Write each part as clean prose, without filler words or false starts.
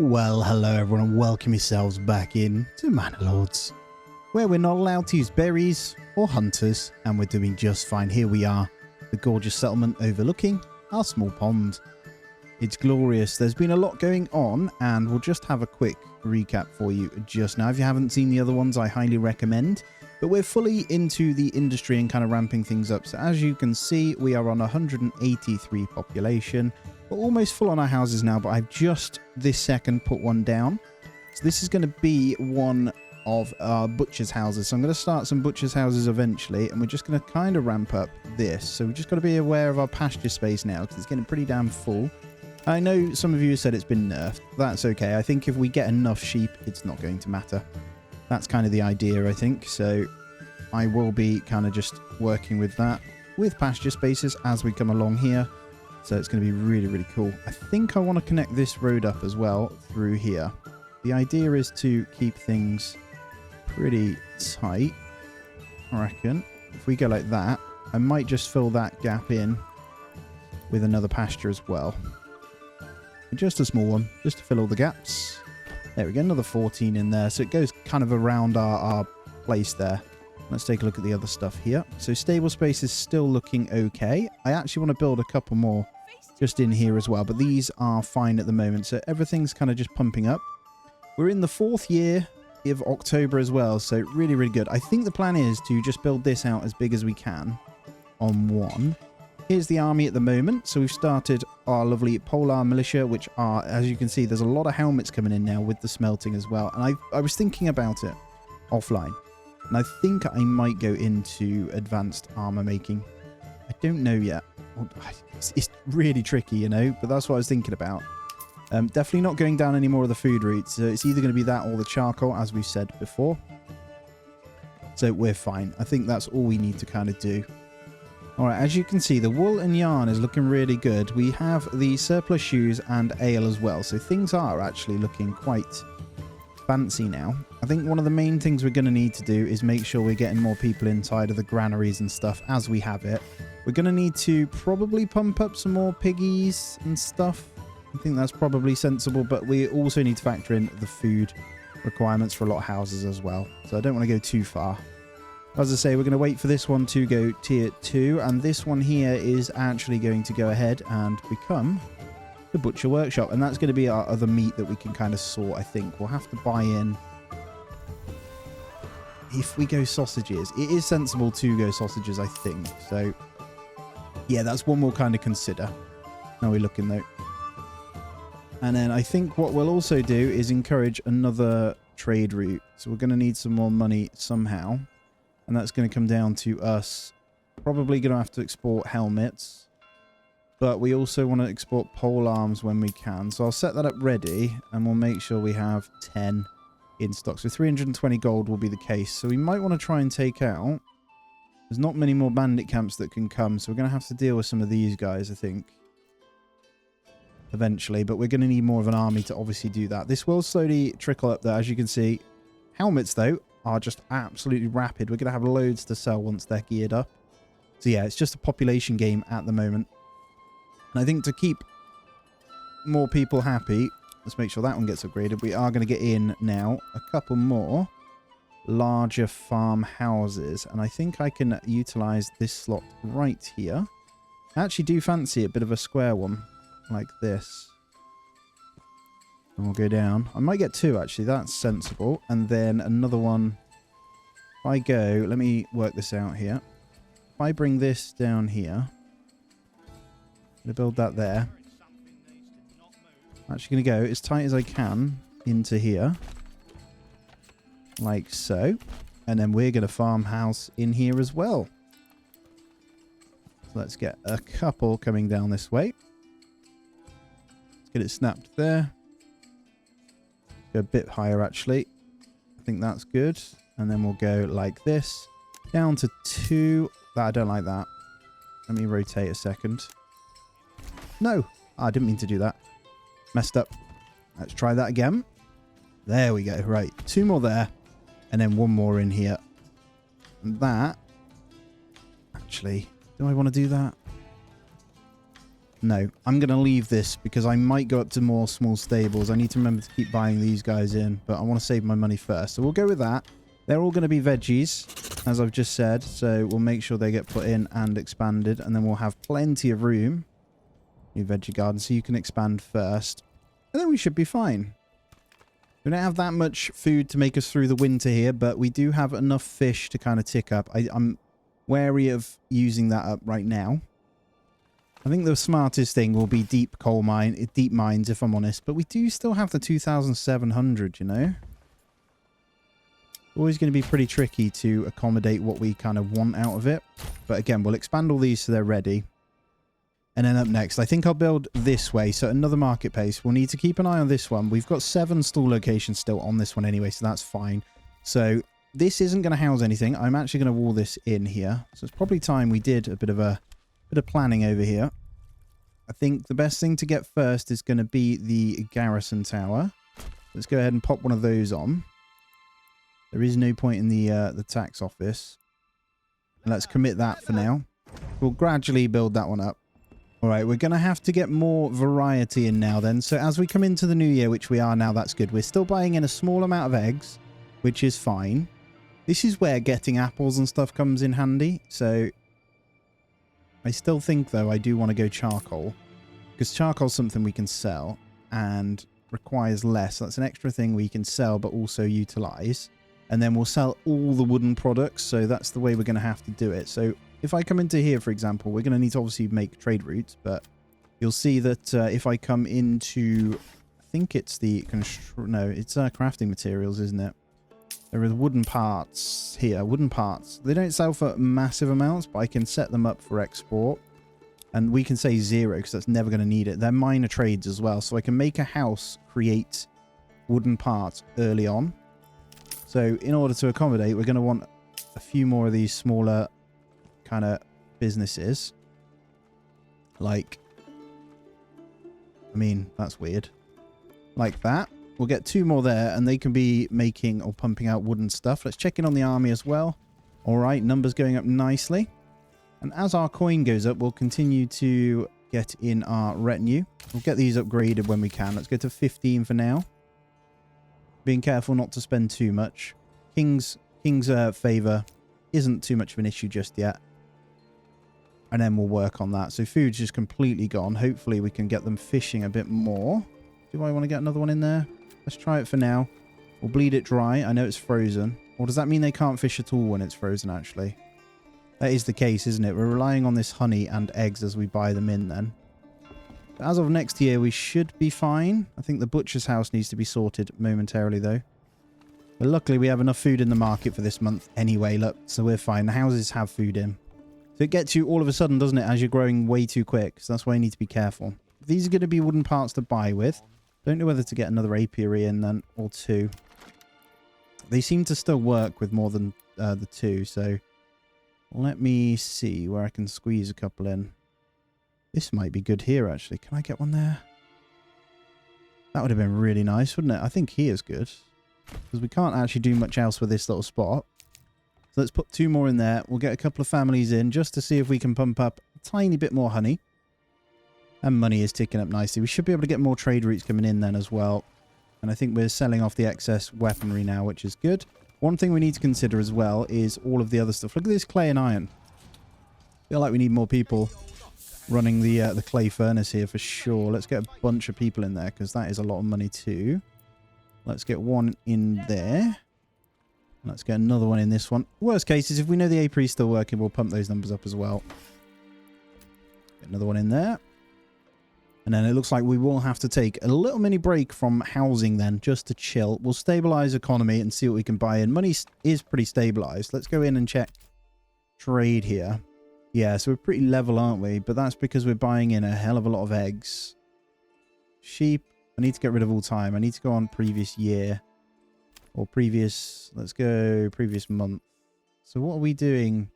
Well, hello everyone and welcome yourselves back in to Manor Lords, where we're not allowed to use berries or hunters, and we're doing just fine. Here we are, the gorgeous settlement overlooking our small pond. It's glorious. There's been a lot going on, and we'll just have a quick recap for you just now. If you haven't seen the other ones, I highly recommend. But we're fully into the industry and kind of ramping things up. So as you can see, we are on 183 population. We're almost full on our houses now, but I've just this second put one down. So this is going to be one of our butcher's houses. So I'm going to start some butcher's houses eventually, and we're just going to kind of ramp up this. So we've just got to be aware of our pasture space now, because it's getting pretty damn full. I know some of you said it's been nerfed. That's okay. I think if we get enough sheep, it's not going to matter. That's kind of the idea, I think. So I will be kind of just working with that, with pasture spaces as we come along here. So it's going to be really, really cool. I think I want to connect this road up as well through here. The idea is to keep things pretty tight, I reckon. If we go like that, I might just fill that gap in with another pasture as well. Just a small one, just to fill all the gaps. There we go, another 14 in there. So it goes kind of around our place there. Let's take a look at the other stuff here. So stable space is still looking okay. I actually want to build a couple more just in here as well, but these are fine at the moment. So everything's kind of just pumping up. We're in the 4th year of October as well, so really, really good. I think the plan is to just build this out as big as we can on one. Here's the army at the moment. So we've started our lovely Polar Militia, which are, as you can see, there's a lot of helmets coming in now with the smelting as well. And I was thinking about it offline, and I think I might go into advanced armor making. I don't know yet. It's really tricky, you know, but that's what I was thinking about. Definitely not going down any more of the food routes. So it's either going to be that or the charcoal, as we said before. So we're fine. I think that's all we need to kind of do. Alright, as you can see, the wool and yarn is looking really good. We have the surplus shoes and ale as well. So things are actually looking quite fancy now. I think one of the main things we're going to need to do is make sure we're getting more people inside of the granaries and stuff as we have it. We're going to need to probably pump up some more piggies and stuff. I think that's probably sensible, but we also need to factor in the food requirements for a lot of houses as well. So I don't want to go too far. As I say, we're going to wait for this one to go tier 2, and this one here is actually going to go ahead and become the butcher workshop, and that's going to be our other meat that we can kind of sort. I think we'll have to buy in if we go sausages. It is sensible to go sausages, I think. So yeah, that's one we'll kind of consider. How are we looking though? And then I think what we'll also do is encourage another trade route. So we're going to need some more money somehow. And that's going to come down to us probably going to have to export helmets. But we also want to export pole arms when we can. So I'll set that up ready, and we'll make sure we have 10 in stock. So 320 gold will be the case. So we might want to try and take out... There's not many more bandit camps that can come, so we're going to have to deal with some of these guys, I think. Eventually, but we're going to need more of an army to obviously do that. This will slowly trickle up there, as you can see. Helmets, though, are just absolutely rapid. We're going to have loads to sell once they're geared up. So yeah, it's just a population game at the moment. And I think to keep more people happy, let's make sure that one gets upgraded. We are going to get in now a couple more larger farm houses. And I think I can utilize this slot right here. I actually do fancy a bit of a square one like this. And we'll go down. I might get 2 actually. That's sensible. And then another one. If I go, let me work this out here. If I bring this down here, I'm going to build that there. I'm actually going to go as tight as I can into here. Like so. And then we're going to farmhouse in here as well. So let's get a couple coming down this way. Let's get it snapped there. Go a bit higher actually. I think that's good. And then we'll go like this. Down to 2. I don't like that. Let me rotate a second. No. Oh, I didn't mean to do that. Messed up. Let's try that again. There we go. Right. 2 more there. And then 1 more in here. And that... Actually, do I want to do that? No, I'm going to leave this because I might go up to more small stables. I need to remember to keep buying these guys in, but I want to save my money first. So we'll go with that. They're all going to be veggies, as I've just said. So we'll make sure they get put in and expanded, and then we'll have plenty of room. New veggie garden, so you can expand first. And then we should be fine. We don't have that much food to make us through the winter here, but we do have enough fish to kind of tick up. I'm wary of using that up right now. I think the smartest thing will be deep mines, if I'm honest. But we do still have the 2,700, you know? Always going to be pretty tricky to accommodate what we kind of want out of it. But again, we'll expand all these so they're ready. And then up next, I think I'll build this way. So another market place. We'll need to keep an eye on this one. We've got 7 stall locations still on this one anyway, so that's fine. So this isn't going to house anything. I'm actually going to wall this in here. So it's probably time we did a bit of planning over here. I think the best thing to get first is going to be the garrison tower. Let's go ahead and pop one of those on. There is no point in the tax office. Let's commit that for now. We'll gradually build that one up. All right, we're going to have to get more variety in now then. So as we come into the new year, which we are now, that's good. We're still buying in a small amount of eggs, which is fine. This is where getting apples and stuff comes in handy. So I still think, though, I do want to go charcoal. Because charcoal's something we can sell and requires less. So that's an extra thing we can sell but also utilize. And then we'll sell all the wooden products. So that's the way we're going to have to do it. So if I come into here, for example, we're going to need to obviously make trade routes, but you'll see that if I come into, I think it's the, no, it's crafting materials, isn't it? There are the wooden parts here, wooden parts. They don't sell for massive amounts, but I can set them up for export. And we can say 0 because that's never going to need it. They're minor trades as well, so I can make a house create wooden parts early on. So in order to accommodate, we're going to want a few more of these smaller kind of businesses. Like, I mean, that's weird. Like that. We'll get 2 more there, and they can be making or pumping out wooden stuff. Let's check in on the army as well. All right, numbers going up nicely. And as our coin goes up, we'll continue to get in our retinue. We'll get these upgraded when we can. Let's go to 15 for now. Being careful not to spend too much. King's favour isn't too much of an issue just yet. And then we'll work on that. So food's just completely gone. Hopefully we can get them fishing a bit more. Do I want to get another one in there? Let's try it for now. We'll bleed it dry. I know it's frozen. Or does that mean they can't fish at all when it's frozen, actually? That is the case, isn't it? We're relying on this honey and eggs as we buy them in then. As of next year, we should be fine. I think the butcher's house needs to be sorted momentarily, though. But luckily, we have enough food in the market for this month anyway, look. So we're fine. The houses have food in. So it gets you all of a sudden, doesn't it, as you're growing way too quick. So that's why you need to be careful. These are going to be wooden parts to buy with. Don't know whether to get another apiary in then, or 2. They seem to still work with more than the 2, so let me see where I can squeeze a couple in. This might be good here, actually. Can I get one there? That would have been really nice, wouldn't it? I think here's good. Because we can't actually do much else with this little spot. So let's put 2 more in there. We'll get a couple of families in just to see if we can pump up a tiny bit more honey. And money is ticking up nicely. We should be able to get more trade routes coming in then as well. And I think we're selling off the excess weaponry now, which is good. One thing we need to consider as well is all of the other stuff. Look at this clay and iron. I feel like we need more people running the clay furnace here for sure. Let's get a bunch of people in there because that is a lot of money too. Let's get 1 in there. Let's get another one in this one. Worst case is if we know the apiary is still working, we'll pump those numbers up as well. Get another one in there. And then it looks like we will have to take a little mini break from housing then, just to chill. We'll stabilize economy and see what we can buy in. Money is pretty stabilized. Let's go in and check trade here. Yeah, so we're pretty level, aren't we? But that's because we're buying in a hell of a lot of eggs. Sheep, I need to get rid of all time. I need to go on previous year. Or previous, let's go previous month. So what are we doing?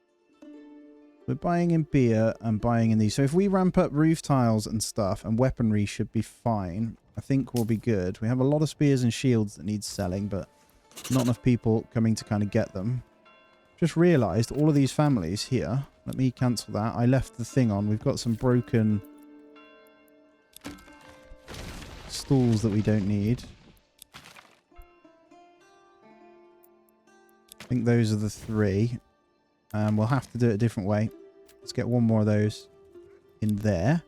We're buying in beer and buying in these. So if we ramp up roof tiles and stuff, and weaponry should be fine, I think we'll be good. We have a lot of spears and shields that need selling, but not enough people coming to kind of get them. Just realised all of these families here. Let me cancel that. I left the thing on. We've got some broken stalls that we don't need. I think those are the 3. We'll have to do it a different way. Let's get one more of those in there.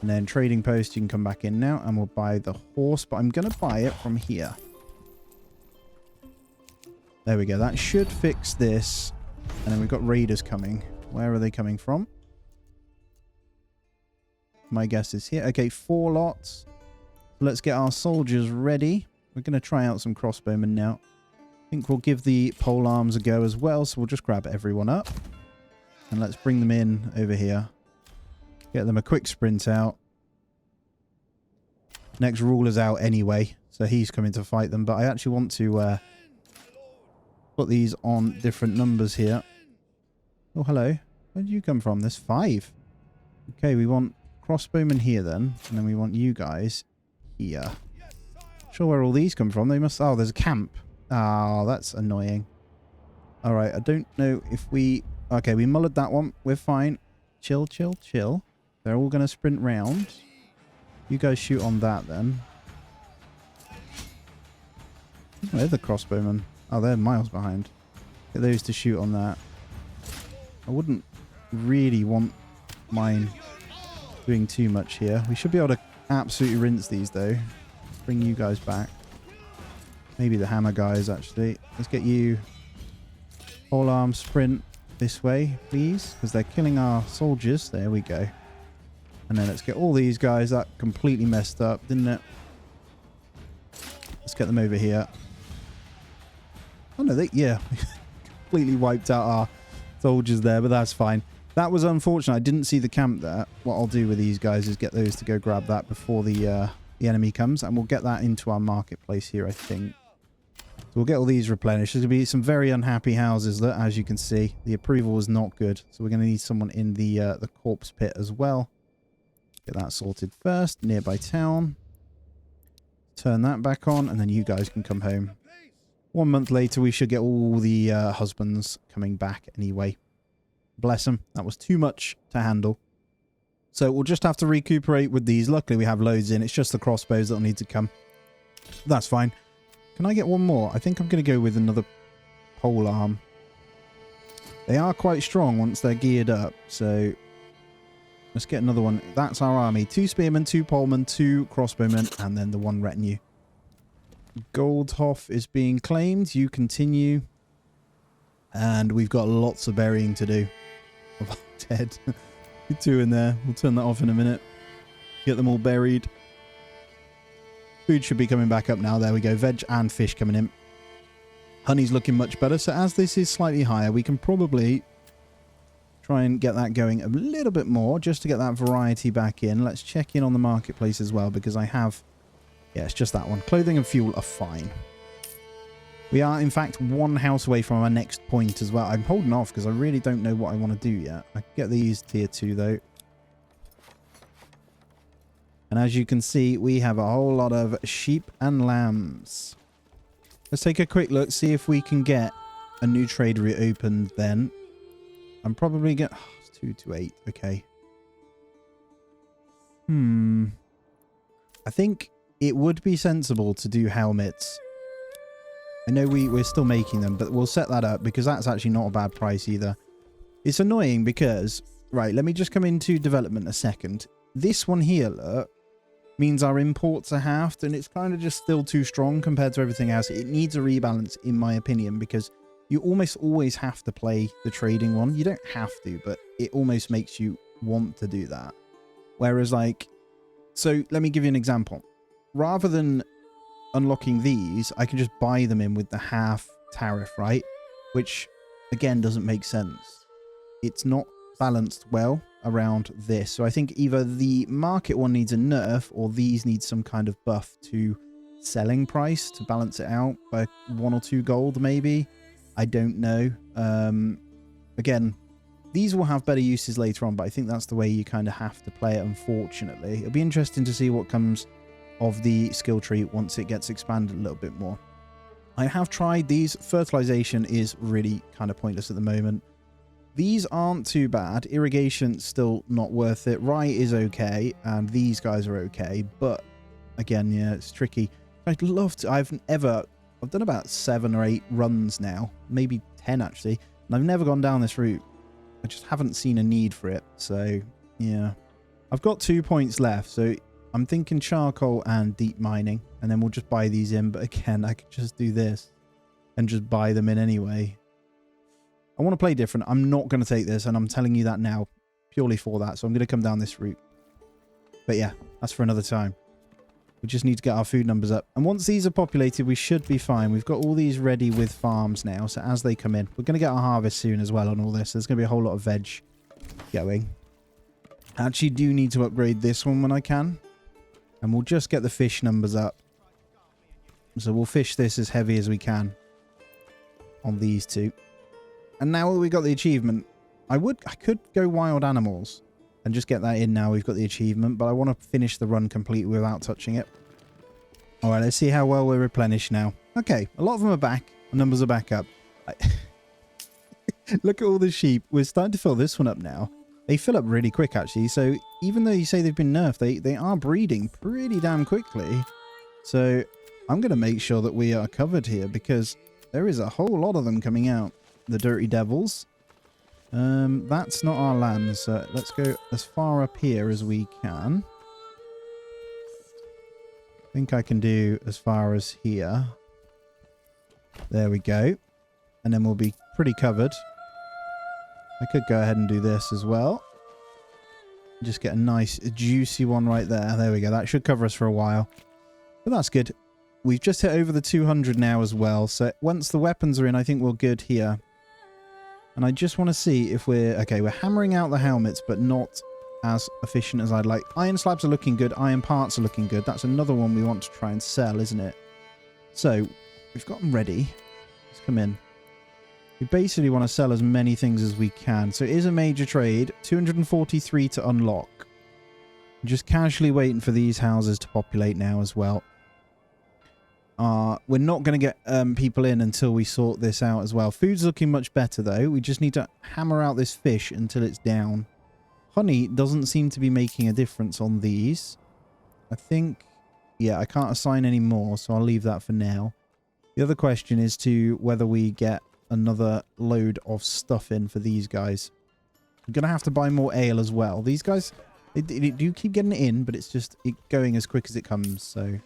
And then trading post, you can come back in now and we'll buy the horse. But I'm going to buy it from here. There we go. That should fix this. And then we've got raiders coming. Where are they coming from? My guess is here. Okay, 4 lots. Let's get our soldiers ready. We're going to try out some crossbowmen now. I think we'll give the pole arms a go as well. So we'll just grab everyone up. And let's bring them in over here. Get them a quick sprint out. Next ruler's out anyway. So he's coming to fight them. But I actually want to put these on different numbers here. Oh, hello. Where did you come from? There's 5. Okay, we want crossbowmen here then. And then we want you guys here. Not sure where all these come from. They must... Oh, there's a camp. Oh, that's annoying. Alright, I don't know if we... Okay, we mullered that one. We're fine. Chill, chill, chill. They're all going to sprint round. You guys shoot on that then. Where are the crossbowmen? Oh, they're miles behind. Get those to shoot on that. I wouldn't really want mine doing too much here. We should be able to absolutely rinse these though. Bring you guys back. Maybe the hammer guys actually. Let's get you whole arm sprint this way, please. Because they're killing our soldiers. There we go. And then let's get all these guys. That completely messed up, didn't it? Let's get them over here. Oh no, yeah. Completely wiped out our soldiers there, but that's fine. That was unfortunate. I didn't see the camp there. What I'll do with these guys is get those to go grab that before the enemy comes, and we'll get that into our marketplace here, I think. So we'll get all these replenished. There's going to be some very unhappy houses that, as you can see, the approval is not good. So we're going to need someone in the corpse pit as well. Get that sorted first. Nearby town. Turn that back on, and then you guys can come home. 1 month later, we should get all the husbands coming back anyway. Bless them. That was too much to handle. So we'll just have to recuperate with these. Luckily, we have loads in. It's just the crossbows that'll need to come. That's fine. Can I get one more? I think I'm going to go with another pole arm. They are quite strong once they're geared up. So let's get another one. That's our army. 2 spearmen, 2 polemen, 2 crossbowmen, and then the 1 retinue. Goldhoff is being claimed. You continue. And we've got lots of burying to do. Of dead. 2 in there. We'll turn that off in a minute. Get them all buried. Food should be coming back up now. There we go. Veg and fish coming in. Honey's looking much better. So as this is slightly higher, we can probably try and get that going a little bit more just to get that variety back in. Let's check in on the marketplace as well because I have... Yeah, it's just that one. Clothing and fuel are fine. We are, in fact, 1 house away from our next point as well. I'm holding off because I really don't know what I want to do yet. I can get these tier 2, though. And as you can see, we have a whole lot of sheep and lambs. Let's take a quick look, see if we can get a new trade route opened then. I'm probably going to... Oh, it's 2 to 8. Okay. I think... It would be sensible to do helmets. I know we're still making them, but we'll set that up because that's actually not a bad price either. It's annoying because... Right, let me just come into development a second. This one here, look, means our imports are halved, and it's kind of just still too strong compared to everything else. It needs a rebalance, in my opinion, because you almost always have to play the trading one. You don't have to, but it almost makes you want to do that. Whereas, like... So, let me give you an example. Rather than unlocking these, I can just buy them in with the half tariff, right? Which, again, doesn't make sense. It's not balanced well around this. So I think either the market one needs a nerf or these need some kind of buff to selling price to balance it out by 1 or 2 gold, maybe. I don't know. Again, these will have better uses later on, but I think that's the way you kind of have to play it, unfortunately. It'll be interesting to see what comes of the skill tree once it gets expanded a little bit more. I have tried these. Fertilization is really kind of pointless at the moment. These aren't too bad. Irrigation still not worth it. Rye is okay, and these guys are okay, but again, yeah, it's tricky. I'd love to. I've done about 7 or 8 runs now, maybe 10 actually, and I've never gone down this route. I just haven't seen a need for it. So yeah, I've got 2 points left. So I'm thinking charcoal and deep mining, and then we'll just buy these in. But again, I could just do this and just buy them in anyway. I want to play different. I'm not going to take this, and I'm telling you that now purely for that. So I'm going to come down this route. But yeah, that's for another time. We just need to get our food numbers up. And once these are populated, we should be fine. We've got all these ready with farms now. So as they come in, we're going to get our harvest soon as well on all this. There's going to be a whole lot of veg going. I actually do need to upgrade this one when I can. And we'll just get the fish numbers up. So we'll fish this as heavy as we can on these two. And now that we got the achievement, I could go wild animals and just get that in now we've got the achievement, but I want to finish the run completely without touching it. All right, let's see how well we're replenished now. Okay, a lot of them are back. The numbers are back up. Look at all the sheep. We're starting to fill this one up now. They fill up really quick, actually. So even though you say they've been nerfed, they are breeding pretty damn quickly. So I'm going to make sure that we are covered here because there is a whole lot of them coming out. The dirty devils. That's not our land, so let's go as far up here as we can. I think I can do as far as here. There we go. And then we'll be pretty covered. I could go ahead and do this as well. Just get a nice juicy one right there. There we go. That should cover us for a while. But that's good. We've just hit over the 200 now as well. So once the weapons are in, I think we're good here. And I just want to see if we're... Okay, we're hammering out the helmets, but not as efficient as I'd like. Iron slabs are looking good. Iron parts are looking good. That's another one we want to try and sell, isn't it? So, we've got them ready. Let's come in. We basically want to sell as many things as we can. So it is a major trade. 243 to unlock. Just casually waiting for these houses to populate now as well. We're not going to get people in until we sort this out as well. Food's looking much better though. We just need to hammer out this fish until it's down. Honey doesn't seem to be making a difference on these. I think, yeah, I can't assign any more, so I'll leave that for now. The other question is to whether we get another load of stuff in for these guys. I'm going to have to buy more ale as well. These guys, they do keep getting it in, but it's just going as quick as it comes, so...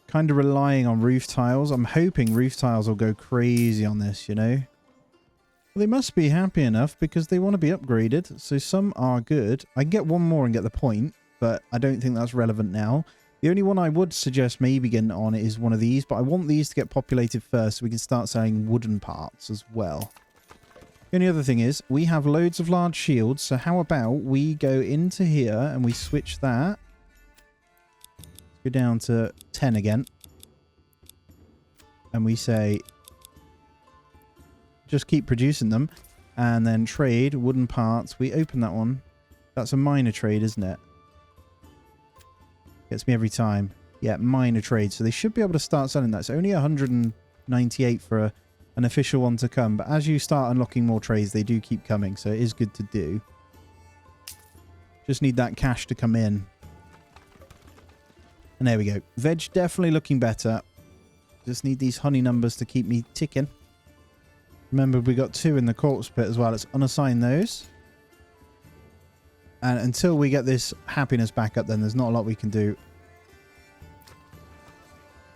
Kind of relying on roof tiles. I'm hoping roof tiles will go crazy on this, you know. Well, they must be happy enough because they want to be upgraded. So some are good. I can get one more and get the point, but I don't think that's relevant now. The only one I would suggest maybe getting on is one of these, but I want these to get populated first so we can start selling wooden parts as well. The only other thing is we have loads of large shields. So how about we go into here and we switch that. Go down to 10 again. And we say, just keep producing them. And then trade, wooden parts. We open that one. That's a minor trade, isn't it? Gets me every time. Yeah, minor trade. So they should be able to start selling that. It's only 198 for an official one to come. But as you start unlocking more trades, they do keep coming. So it is good to do. Just need that cash to come in. And there we go. Veg definitely looking better. Just need these honey numbers to keep me ticking. Remember, we got 2 in the corpse pit as well. Let's unassign those. And until we get this happiness back up, then there's not a lot we can do.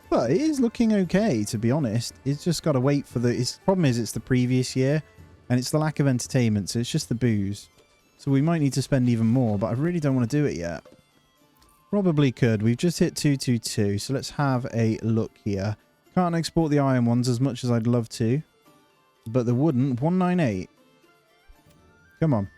But it is looking okay, to be honest. It's just got to wait for the... The problem is it's the previous year. And it's the lack of entertainment. So it's just the booze. So we might need to spend even more. But I really don't want to do it yet. Probably could. We've just hit 222, so let's have a look here. Can't export the iron ones as much as I'd love to. But the wooden, 198. Come on.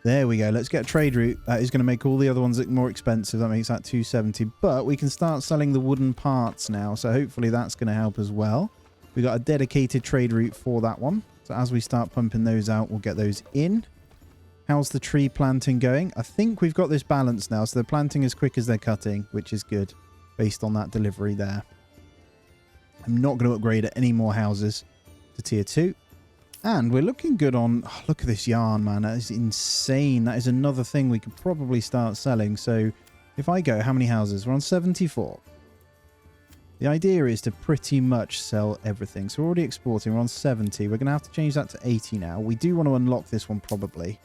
There we go. Let's get a trade route. That is going to make all the other ones look more expensive. That makes that 270. But we can start selling the wooden parts now, so hopefully that's going to help as well. We've got a dedicated trade route for that one. So as we start pumping those out, we'll get those in. How's the tree planting going? I think we've got this balance now. So they're planting as quick as they're cutting, which is good based on that delivery there. I'm not going to upgrade any more houses to tier 2. And we're looking good on... Oh, look at this yarn, man. That is insane. That is another thing we could probably start selling. So If I go, how many houses? We're on 74. The idea is to pretty much sell everything. So we're already exporting. We're on 70. We're going to have to change that to 80 now. We do want to unlock this one probably.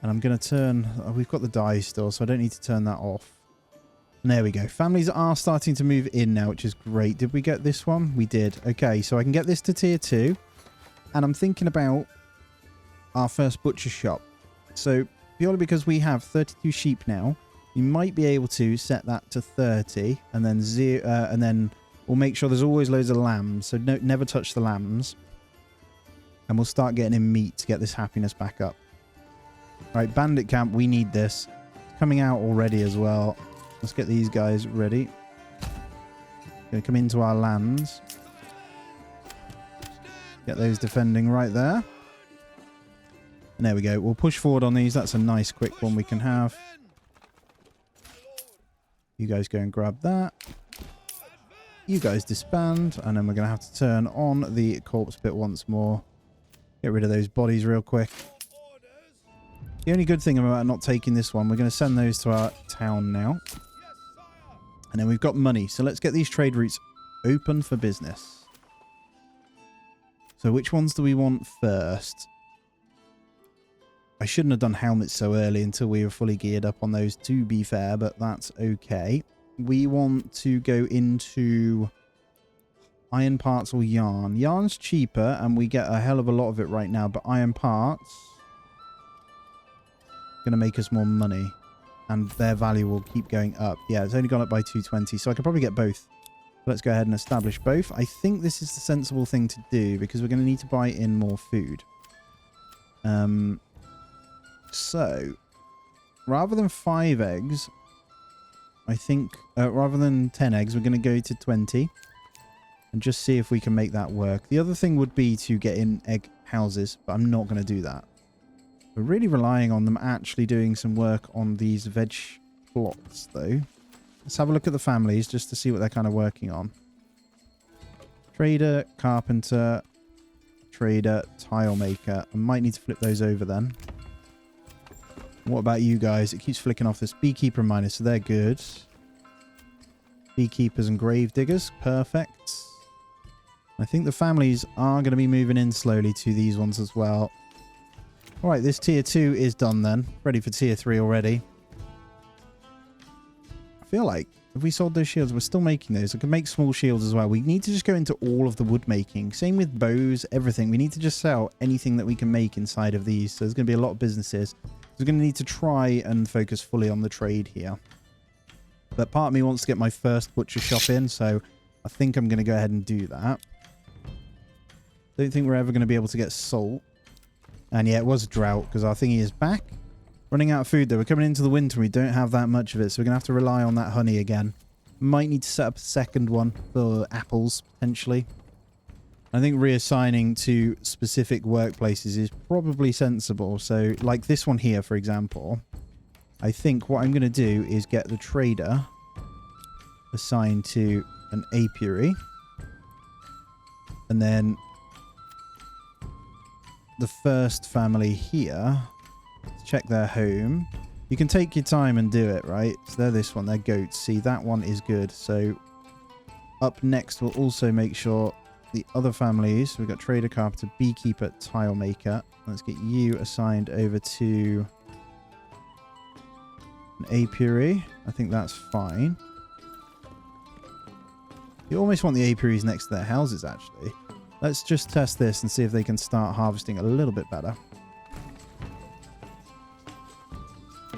And I'm going to turn... Oh, we've got the die still, so I don't need to turn that off. And there we go. Families are starting to move in now, which is great. Did we get this one? We did. Okay, so I can get this to tier 2. And I'm thinking about our first butcher shop. So purely because we have 32 sheep now, you might be able to set that to 30 and then we'll make sure there's always loads of lambs. So never touch the lambs. And we'll start getting in meat to get this happiness back up. Right, bandit camp, we need this. It's coming out already as well. Let's get these guys ready. Gonna come into our lands. Get those defending right there. And there we go. We'll push forward on these. That's a nice quick one we can have. You guys go and grab that. You guys disband. And then we're going to have to turn on the corpse bit once more. Get rid of those bodies real quick. The only good thing about not taking this one, we're going to send those to our town now. And then we've got money. So let's get these trade routes open for business. So which ones do we want first? I shouldn't have done helmets so early until we were fully geared up on those, to be fair, but that's okay. We want to go into iron parts or yarn. Yarn's cheaper, and we get a hell of a lot of it right now, but iron parts going to make us more money, and their value will keep going up. Yeah, it's only gone up by 220, so I could probably get both. Let's go ahead and establish both. I think this is the sensible thing to do, because we're going to need to buy in more food. So, rather than 5 eggs, I think, rather than 10 eggs, we're going to go to 20 and just see if we can make that work. The other thing would be to get in egg houses, but I'm not going to do that. We're really relying on them actually doing some work on these veg plots, though. Let's have a look at the families just to see what they're kind of working on. Trader, carpenter, trader, tile maker. I might need to flip those over then. What about you guys? It keeps flicking off this beekeeper and miner, so they're good. Beekeepers and grave diggers. Perfect. I think the families are going to be moving in slowly to these ones as well. Alright, this tier 2 is done then. Ready for tier 3 already. I feel like if we sold those shields, we're still making those. I can make small shields as well. We need to just go into all of the wood making. Same with bows, everything. We need to just sell anything that we can make inside of these. So there's going to be a lot of businesses. We're going to need to try and focus fully on the trade here. But part of me wants to get my first butcher shop in, so I think I'm going to go ahead and do that. Don't think we're ever going to be able to get salt. And yeah, it was a drought because our thingy is back. Running out of food though. We're coming into the winter and we don't have that much of it, so we're going to have to rely on that honey again. Might need to set up a second one for apples, potentially. I think reassigning to specific workplaces is probably sensible. So, like this one here, for example, I think what I'm going to do is get the trader assigned to an apiary. And then the first family here, let's check their home. You can take your time and do it, right? So they're this one, they're goats. See, that one is good. So up next, we'll also make sure the other families. So we've got trader, carpenter, beekeeper, tile maker. Let's get you assigned over to an apiary. I think that's fine. You almost want the apiaries next to their houses, actually. Let's just test this and see if they can start harvesting a little bit better.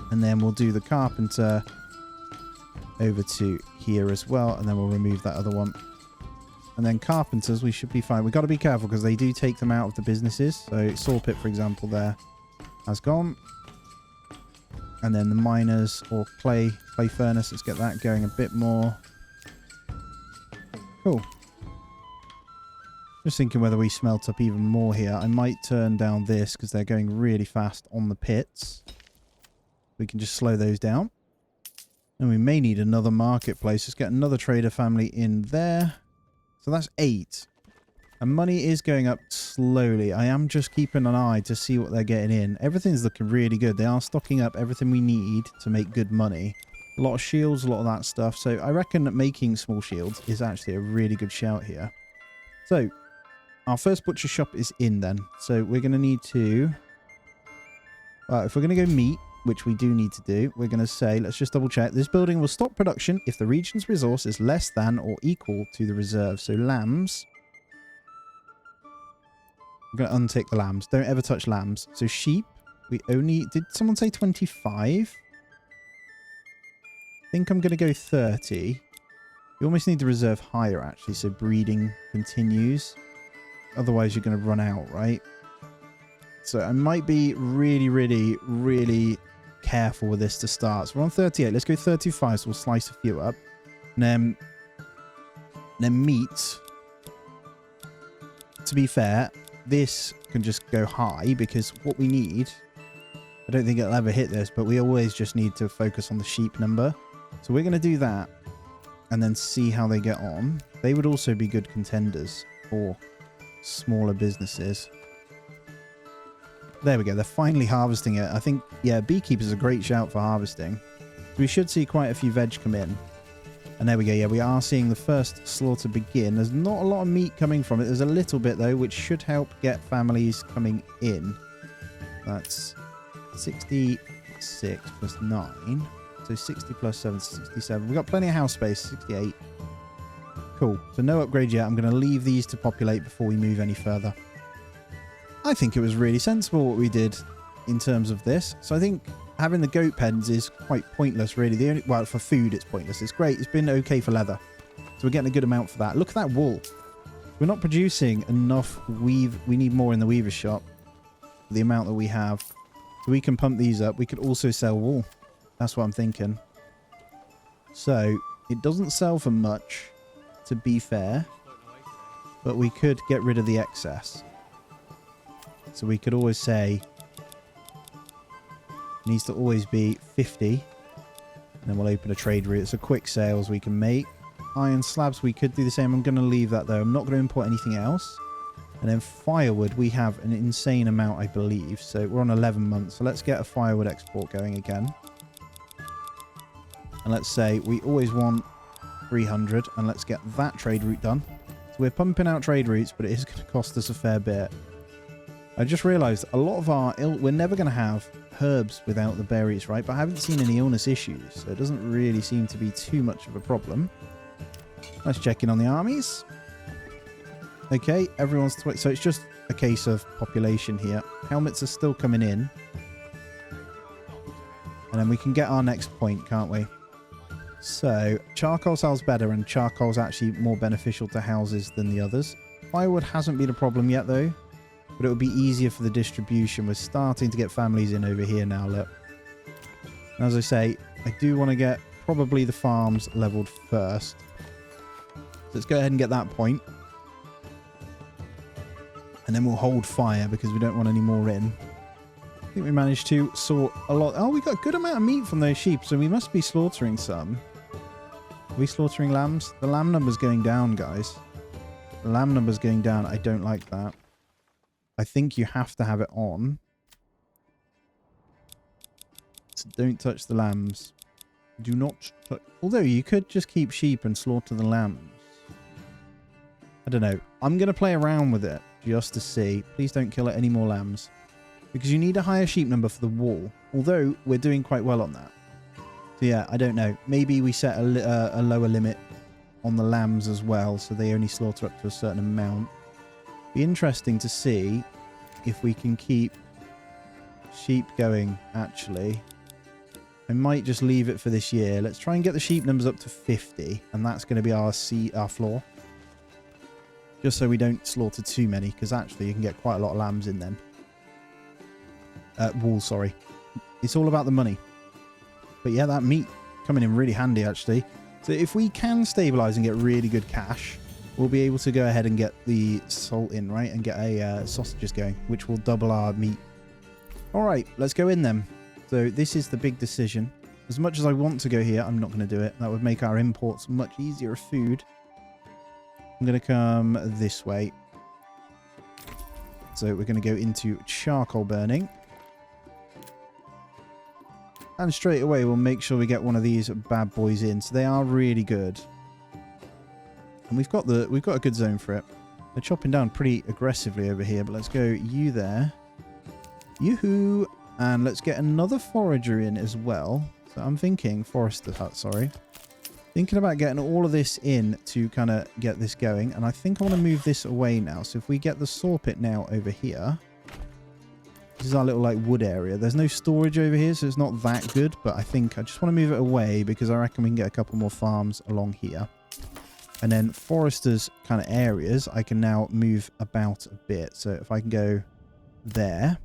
And then we'll do the carpenter over to here as well. And then we'll remove that other one. And then carpenters, we should be fine. We've got to be careful because they do take them out of the businesses. So saw pit, for example, there has gone. And then the miners or clay furnace. Let's get that going a bit more. Cool. Just thinking whether we smelt up even more here. I might turn down this because they're going really fast on the pits. We can just slow those down. And we may need another marketplace. Let's get another trader family in there. So that's 8. And money is going up slowly. I am just keeping an eye to see what they're getting in. Everything's looking really good. They are stocking up everything we need to make good money. A lot of shields, a lot of that stuff. So I reckon that making small shields is actually a really good shout here. So our first butcher shop is in then. So we're going to need to... if we're going to go meat, which we do need to do, we're going to say, let's just double check. This building will stop production if the region's resource is less than or equal to the reserve. So lambs... I'm going to untick the lambs. Don't ever touch lambs. So sheep, we only... Did someone say 25? I think I'm going to go 30. You almost need to reserve higher, actually, so breeding continues. Otherwise, you're going to run out, right? So I might be really, really, really careful with this to start. So we're on 38. Let's go 35, so we'll slice a few up. And then meat. To be fair... This can just go high because what we need, I don't think it'll ever hit this, but we always just need to focus on the sheep number. So we're going to do that and then see how they get on. They would also be good contenders for smaller businesses. There we go. They're finally harvesting it. I think, yeah, beekeepers are a great shout for harvesting. We should see quite a few veg come in. And there we go. Yeah, we are seeing the first slaughter begin. There's not a lot of meat coming from it. There's a little bit, though, which should help get families coming in. That's 66 plus 9. So 60 plus 7 is 67. We've got plenty of house space. 68. Cool. So no upgrade yet. I'm going to leave these to populate before we move any further. I think it was really sensible what we did in terms of this. So I think... having the goat pens is quite pointless, really. Well, for food, it's pointless. It's great. It's been okay for leather. So we're getting a good amount for that. Look at that wool. We're not producing enough weave. We need more in the weaver shop. The amount that we have. So we can pump these up. We could also sell wool. That's what I'm thinking. So it doesn't sell for much, to be fair. But we could get rid of the excess. So we could always say... needs to always be 50. And then we'll open a trade route. It's a quick sales we can make. Iron slabs, we could do the same. I'm going to leave that though. I'm not going to import anything else. And then firewood, we have an insane amount, I believe. So we're on 11 months. So let's get a firewood export going again. And let's say we always want 300. And let's get that trade route done. So we're pumping out trade routes, but it is going to cost us a fair bit. I just realised a lot of our... we're never going to have herbs without the berries, right? But I haven't seen any illness issues, so it doesn't really seem to be too much of a problem. Let's check in on the armies. Okay, everyone's... so it's just a case of population here. Helmets are still coming in. And then we can get our next point, can't we? So, charcoal sells better, and charcoal's actually more beneficial to houses than the others. Firewood hasn't been a problem yet, though. But it will be easier for the distribution. We're starting to get families in over here now, look. And as I say, I do want to get probably the farms leveled first. So let's go ahead and get that point. And then we'll hold fire because we don't want any more in. I think we managed to sort a lot. Oh, we got a good amount of meat from those sheep, so we must be slaughtering some. Are we slaughtering lambs? The lamb number's going down, guys. The lamb number's going down. I don't like that. I think you have to have it on. So don't touch the lambs. Do not touch... although you could just keep sheep and slaughter the lambs. I don't know. I'm going to play around with it just to see. Please don't kill any more lambs. Because you need a higher sheep number for the wall. Although we're doing quite well on that. So yeah, I don't know. Maybe we set a lower limit on the lambs as well. So they only slaughter up to a certain amount. Be interesting to see if we can keep sheep going, actually. I might just leave it for this year. Let's try and get the sheep numbers up to 50. And that's going to be our floor. Just so we don't slaughter too many. Because actually you can get quite a lot of lambs in then. Wool, sorry. It's all about the money. But yeah, that meat coming in really handy, actually. So if we can stabilize and get really good cash... we'll be able to go ahead and get the salt in, right? And get a sausages going, which will double our meat. All right, let's go in then. So this is the big decision. As much as I want to go here, I'm not going to do it. That would make our imports much easier of food. I'm going to come this way. So we're going to go into charcoal burning. And straight away, we'll make sure we get one of these bad boys in. So they are really good. And we've got a good zone for it. They're chopping down pretty aggressively over here. But let's go you there. Yoo-hoo. And let's get another forager in as well. So I'm thinking, forester hut, sorry. Thinking about getting all of this in to kind of get this going. And I think I want to move this away now. So if we get the saw pit now over here. This is our little like wood area. There's no storage over here, so it's not that good. But I think I just want to move it away because I reckon we can get a couple more farms along here. And then foresters kind of areas, I can now move about a bit. So if I can go there.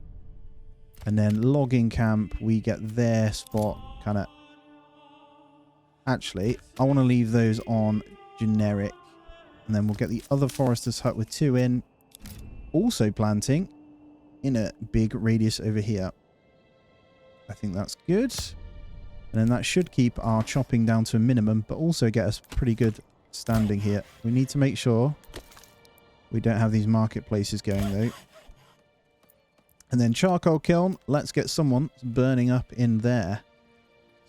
And then logging camp, we get their spot kind of... Actually, I want to leave those on generic. And then we'll get the other forester's hut with 2 in. Also planting in a big radius over here. I think that's good. And then that should keep our chopping down to a minimum, but also get us pretty good standing here. We need to make sure we don't have these marketplaces going though. And then charcoal kiln. Let's get someone burning up in there.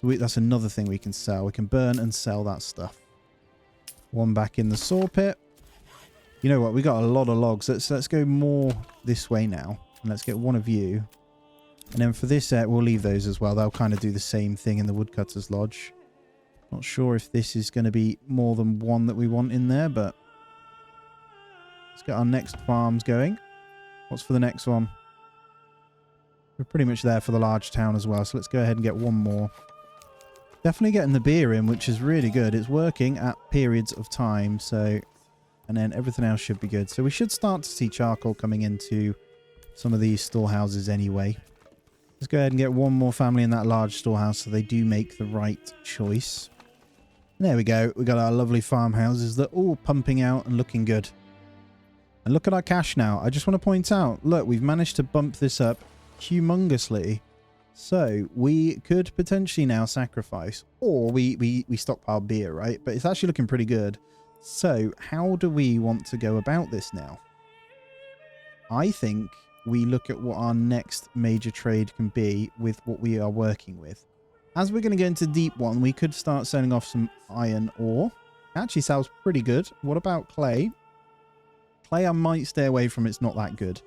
So that's another thing we can sell. We can burn and sell that stuff. One back in the saw pit. You know what? We got a lot of logs. Let's go more this way now. And let's get one of you. And then for this set, we'll leave those as well. They'll kind of do the same thing in the woodcutter's lodge. Not sure if this is going to be more than one that we want in there, but let's get our next farms going. What's for the next one? We're pretty much there for the large town as well, so let's go ahead and get one more. Definitely getting the beer in, which is really good. It's working at periods of time, so... And then everything else should be good. So we should start to see charcoal coming into some of these storehouses anyway. Let's go ahead and get one more family in that large storehouse so they do make the right choice. And there we go. We got our lovely farmhouses that are all pumping out and looking good. And look at our cash now. I just want to point out, look, we've managed to bump this up humongously. So we could potentially now sacrifice, or we stockpile beer, right? But it's actually looking pretty good. So how do we want to go about this now? I think we look at what our next major trade can be with what we are working with. As we're going to go into deep one, we could start selling off some iron ore. Actually sounds pretty good. What about clay? Clay I might stay away from. It's not that good.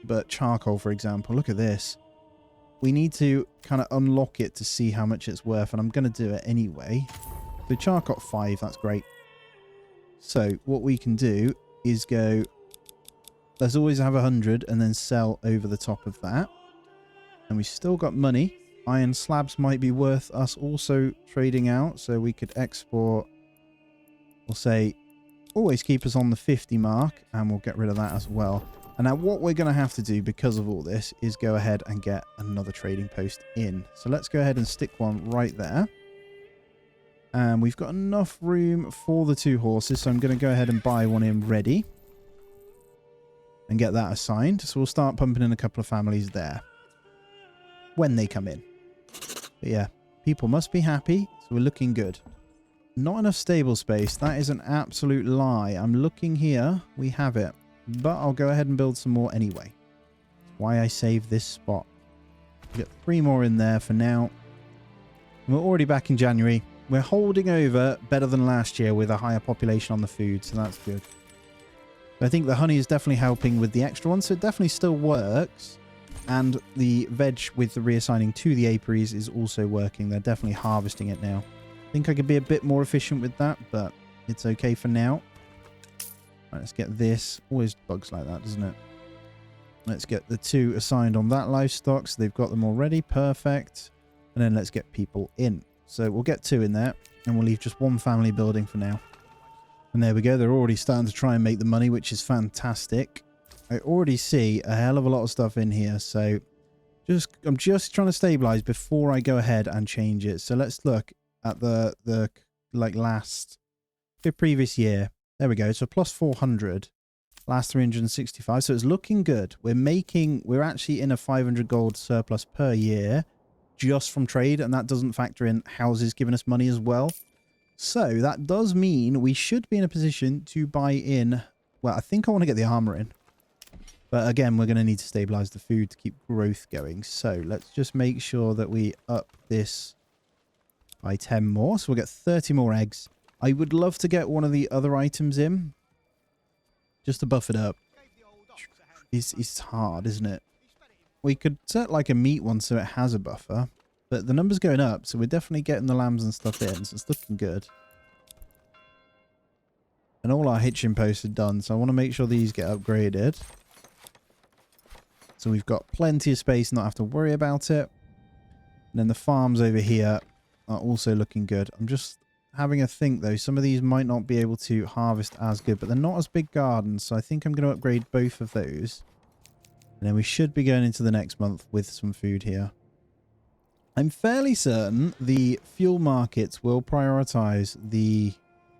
But charcoal, for example, look at this. We need to kind of unlock it to see how much it's worth, and I'm going to do it anyway. So charcoal 5, that's great. So what we can do is go... Let's always have 100 and then sell over the top of that. And we still got money. Iron slabs might be worth us also trading out. So we could export, we'll say, always keep us on the 50 mark. And we'll get rid of that as well. And now what we're going to have to do because of all this is go ahead and get another trading post in. So let's go ahead and stick one right there. And we've got enough room for the 2 horses. So I'm going to go ahead and buy one in ready. And get that assigned. So we'll start pumping in a couple of families there. When they come in. But yeah, people must be happy. So we're looking good. Not enough stable space. That is an absolute lie. I'm looking here. We have it. But I'll go ahead and build some more anyway. That's why I saved this spot. We've got 3 more in there for now. And we're already back in January. We're holding over better than last year with a higher population on the food. So that's good. I think the honey is definitely helping with the extra one, so it definitely still works. And the veg with the reassigning to the apiaries is also working. They're definitely harvesting it now. I think I could be a bit more efficient with that, but it's okay for now. Right, let's get this. Always bugs like that, doesn't it? Let's get the 2 assigned on that livestock, so they've got them already. Perfect. And then let's get people in. So we'll get 2 in there, and we'll leave just 1 family building for now. And there we go. They're already starting to try and make the money, which is fantastic. I already see a hell of a lot of stuff in here. So I'm just trying to stabilize before I go ahead and change it. So let's look at the previous year. There we go. So plus 400, last 365. So it's looking good. We're actually in a 500 gold surplus per year just from trade. And that doesn't factor in houses giving us money as well. So that does mean we should be in a position to buy in. Well, I think I want to get the armor in. But again, we're going to need to stabilize the food to keep growth going. So let's just make sure that we up this by 10 more. So we'll get 30 more eggs. I would love to get one of the other items in, just to buff it up. It's hard, isn't it? We could set like a meat one so it has a buffer. But the number's going up, so we're definitely getting the lambs and stuff in. So it's looking good. And all our hitching posts are done, so I want to make sure these get upgraded. So we've got plenty of space, not have to worry about it. And then the farms over here are also looking good. I'm just having a think, though. Some of these might not be able to harvest as good, but they're not as big gardens, so I think I'm going to upgrade both of those. And then we should be going into the next month with some food here. I'm fairly certain the fuel markets will prioritize the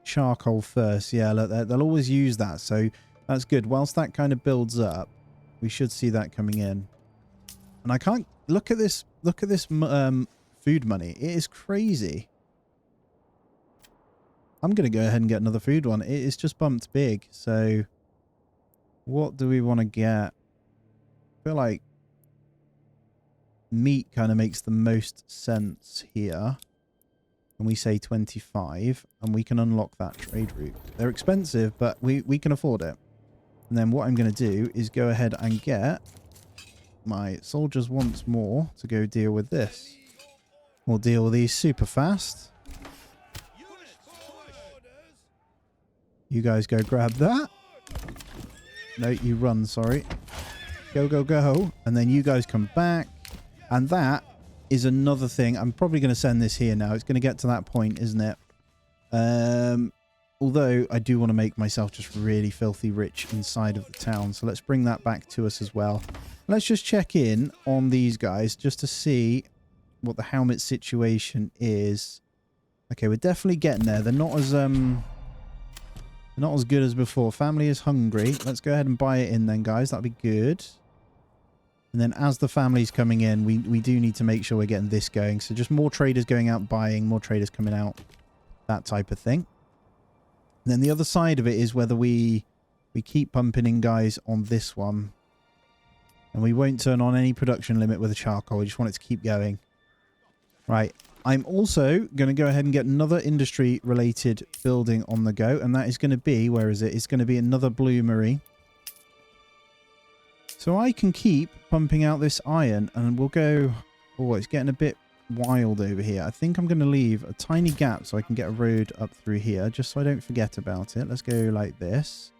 charcoal first. Yeah, look, they'll always use that, so that's good. Whilst that kind of builds up, we should see that coming in. And I can't look at this food money. It is crazy. I'm gonna go ahead and get another food one. It is just bumped big. So what do we want to get? I feel like meat kind of makes the most sense here. And we say 25, and we can unlock that trade route. They're expensive, but we can afford it. And then what I'm going to do is go ahead and get my soldiers once more to go deal with this. We'll deal with these super fast. You guys go grab that. No, you run, sorry. Go, go, go. And then you guys come back. And that is another thing. I'm probably going to send this here now. It's going to get to that point, isn't it? Although I do want to make myself just really filthy rich inside of the town. So let's bring that back to us as well. Let's just check in on these guys just to see what the helmet situation is. Okay, we're definitely getting there. They're not as good as before. Family is hungry. Let's go ahead and buy it in then, guys. That'll be good. And then as the family's coming in, we do need to make sure we're getting this going. So just more traders going out buying, more traders coming out, that type of thing. And then the other side of it is whether we keep pumping in guys on this one. And we won't turn on any production limit with the charcoal. We just want it to keep going. Right. I'm also going to go ahead and get another industry-related building on the go. And that is going to be, where is it? It's going to be another bloomery. So I can keep pumping out this iron. And we'll go... Oh, it's getting a bit wild over here. I think I'm going to leave a tiny gap so I can get a road up through here, just so I don't forget about it. Let's go like this.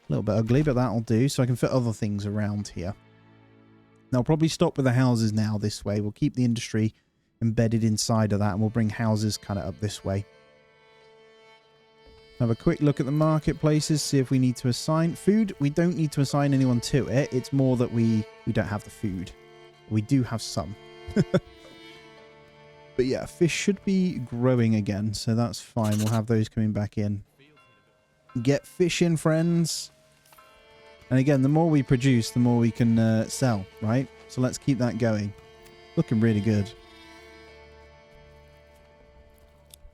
A little bit ugly, but that'll do, so I can fit other things around here. Now, I'll probably stop with the houses now this way. We'll keep the industry embedded inside of that, and we'll bring houses kind of up this way. Have a quick look at the marketplaces, see if we need to assign food. We don't need to assign anyone to it. It's more that we don't have the food. We do have some. But yeah, fish should be growing again, so that's fine. We'll have those coming back in. Get fish in, friends. And again, the more we produce, the more we can sell, right? So let's keep that going. Looking really good.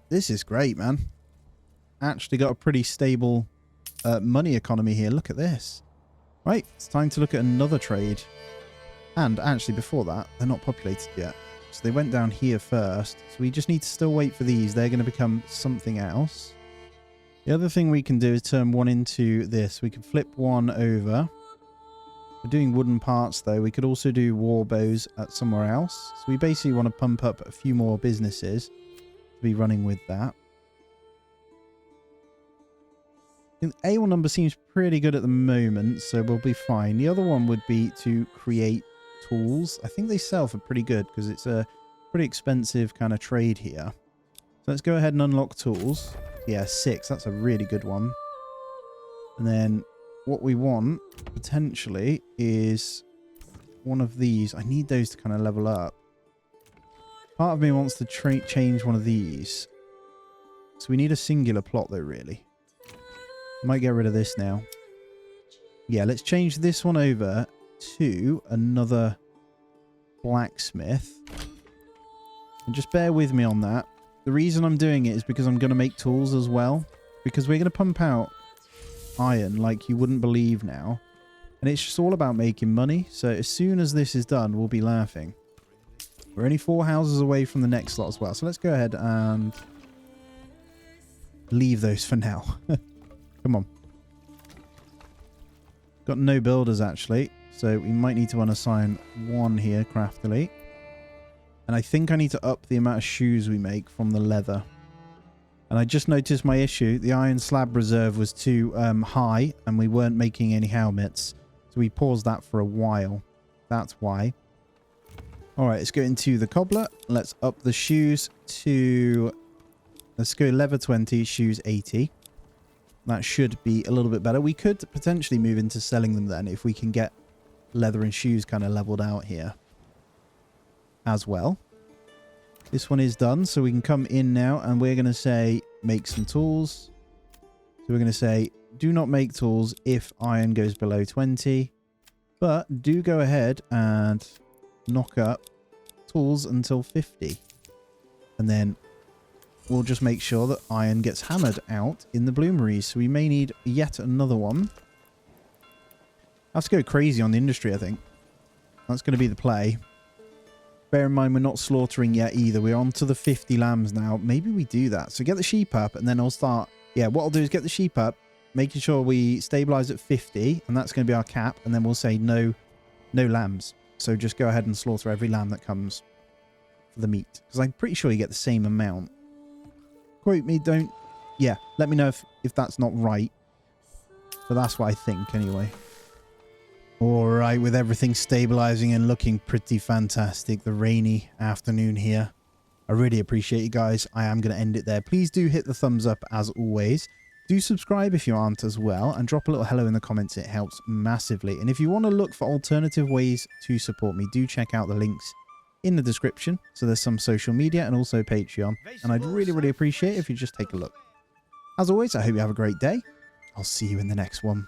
This is great, man. Actually got a pretty stable money economy here. Look at this. Right, it's time to look at another trade. And actually, before that, they're not populated yet. So they went down here first. So we just need to still wait for these. They're going to become something else. The other thing we can do is turn one into this. We can flip one over. We're doing wooden parts, though. We could also do war bows at somewhere else. So we basically want to pump up a few more businesses to be running with that. The A1 number seems pretty good at the moment, so we'll be fine. The other one would be to create tools. I think they sell for pretty good because it's a pretty expensive kind of trade here. So let's go ahead and unlock tools. Yeah, 6. That's a really good one. And then what we want potentially is one of these. I need those to kind of level up. Part of me wants to change one of these. So we need a singular plot though, really. I might get rid of this now. Yeah, let's change this one over to another blacksmith. And just bear with me on that. The reason I'm doing it is because I'm going to make tools as well. Because we're going to pump out iron like you wouldn't believe now. And it's just all about making money. So as soon as this is done, we'll be laughing. We're only 4 houses away from the next slot as well. So let's go ahead and leave those for now. Come on. Got no builders, actually. So we might need to unassign 1 here, craftily. And I think I need to up the amount of shoes we make from the leather. And I just noticed my issue. The iron slab reserve was too high, and we weren't making any helmets. So we paused that for a while. That's why. All right, let's go into the cobbler. Let's up the shoes to... Let's go leather 20, shoes 80. That should be a little bit better. We could potentially move into selling them then if we can get leather and shoes kind of leveled out here as well. This one is done, so we can come in now and we're going to say make some tools. So we're going to say do not make tools if iron goes below 20, but do go ahead and knock up tools until 50. And then we'll just make sure that iron gets hammered out in the bloomeries. So we may need yet another one. Have to go crazy on the industry, I think. That's going to be the play. Bear in mind, we're not slaughtering yet either. We're on to the 50 lambs now. Maybe we do that. So get the sheep up and then I'll start... Yeah, what I'll do is get the sheep up, making sure we stabilize at 50, and that's going to be our cap. And then we'll say no lambs. So just go ahead and slaughter every lamb that comes for the meat. Because I'm pretty sure you get the same amount. Quote me, don't... Yeah, let me know if that's not right. But that's what I think anyway. Alright, with everything stabilizing and looking pretty fantastic, the rainy afternoon here. I really appreciate you guys. I am going to end it there. Please do hit the thumbs up as always. Do subscribe if you aren't as well, and drop a little hello in the comments. It helps massively. And if you want to look for alternative ways to support me, do check out the links in the description. So there's some social media and also Patreon. And I'd really appreciate it if you just take a look. As always, I hope you have a great day. I'll see you in the next one.